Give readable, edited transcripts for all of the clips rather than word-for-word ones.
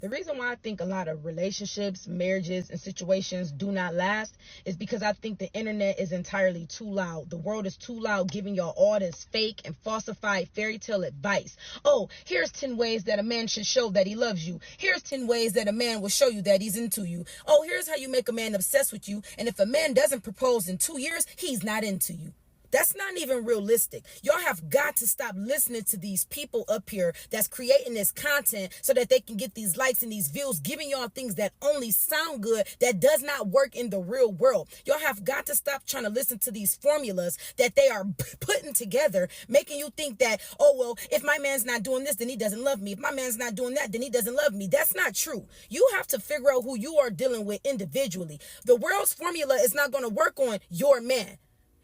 The reason why I think a lot of relationships, marriages, and situations do not last is because I think the internet is entirely too loud. The world is too loud giving y'all all this fake and falsified fairy tale advice. Oh, here's 10 ways that a man should show that he loves you. Here's 10 ways that a man will show you that he's into you. Oh, here's how you make a man obsessed with you. And if a man doesn't propose in 2 years, he's not into you. That's not even realistic. Y'all have got to stop listening to these people up here that's creating this content so that they can get these likes and these views, giving y'all things that only sound good, that does not work in the real world. Y'all have got to stop trying to listen to these formulas that they are putting together, making you think that, oh, well, if my man's not doing this, then he doesn't love me. If my man's not doing that, then he doesn't love me. That's not true. You have to figure out who you are dealing with individually. The world's formula is not going to work on your man.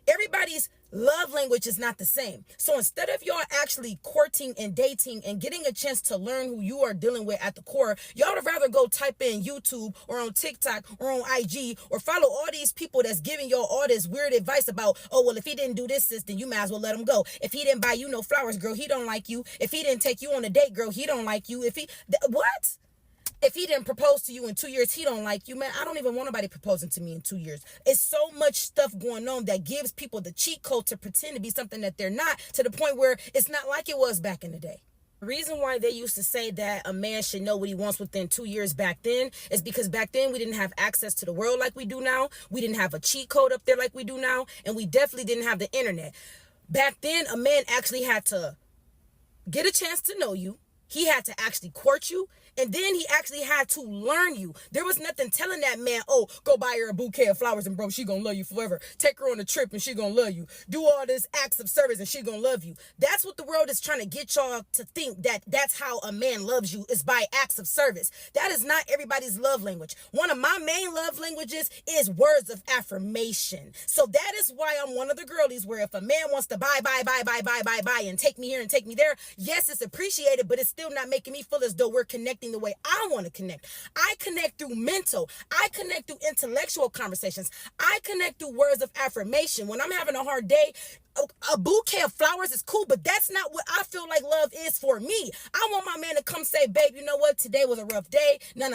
Everybody's love language is not the same. So instead of y'all actually courting and dating and getting a chance to learn who you are dealing with at the core, y'all would rather go type in YouTube or on TikTok or on IG or follow all these people that's giving y'all all this weird advice about, oh, well, if he didn't do this, sis, then you might as well let him go. If he didn't buy you no flowers, girl, he don't like you. If he didn't take you on a date, girl, he don't like you. What? If he didn't propose to you in 2 years, he don't like you, man. I don't even want nobody proposing to me in 2 years. It's so much stuff going on that gives people the cheat code to pretend to be something that they're not, to the point where it's not like it was back in the day. The reason why they used to say that a man should know what he wants within 2 years back then is because back then we didn't have access to the world like we do now. We didn't have a cheat code up there like we do now. And we definitely didn't have the internet. Back then, a man actually had to get a chance to know you. He had to actually court you, and then he actually had to learn you. There was nothing telling that man, oh, go buy her a bouquet of flowers and bro, she gonna love you forever. Take her on a trip and she gonna love you. Do all this acts of service and she gonna love you. That's what the world is trying to get y'all to think, that that's how a man loves you, is by acts of service. That is not everybody's love language. One of my main love languages is words of affirmation. So that is why I'm one of the girlies where if a man wants to buy and take me here and take me there, yes, it's appreciated, but it's still not making me feel as though we're connecting the way I want to connect. I connect through mental. I connect through intellectual conversations. I connect through words of affirmation. When I'm having a hard day, a bouquet of flowers is cool, but that's not what I feel like love is for me. I want my man to come say, babe, you know what? Today was a rough day. No.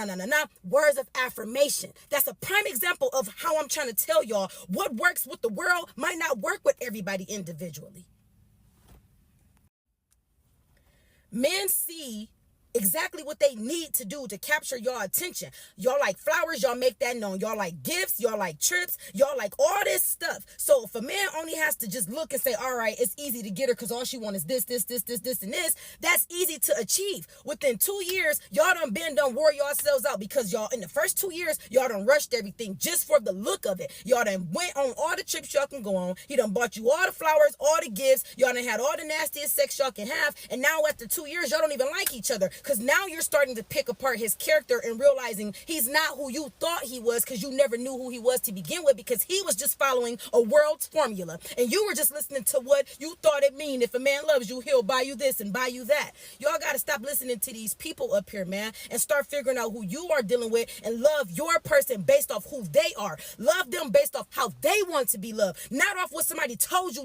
Words of affirmation. That's a prime example of how I'm trying to tell y'all what works with the world might not work with everybody individually. Men see exactly what they need to do to capture your attention. Y'all like flowers, y'all make that known. Y'all like gifts, y'all like trips, y'all like all this stuff. So if a man only has to just look and say, all right, it's easy to get her because all she wants is this, and this, that's easy to achieve. Within 2 years, y'all done wore yourselves out because y'all, in the first 2 years, y'all done rushed everything just for the look of it. Y'all done went on all the trips y'all can go on. He done bought you all the flowers, all the gifts. Y'all done had all the nastiest sex y'all can have. And now after 2 years, y'all don't even like each other. Because now you're starting to pick apart his character and realizing he's not who you thought he was, because you never knew who he was to begin with, because he was just following a world's formula. And you were just listening to what you thought it mean. If a man loves you, he'll buy you this and buy you that. Y'all got to stop listening to these people up here, man, and start figuring out who you are dealing with and love your person based off who they are. Love them based off how they want to be loved, not off what somebody told you.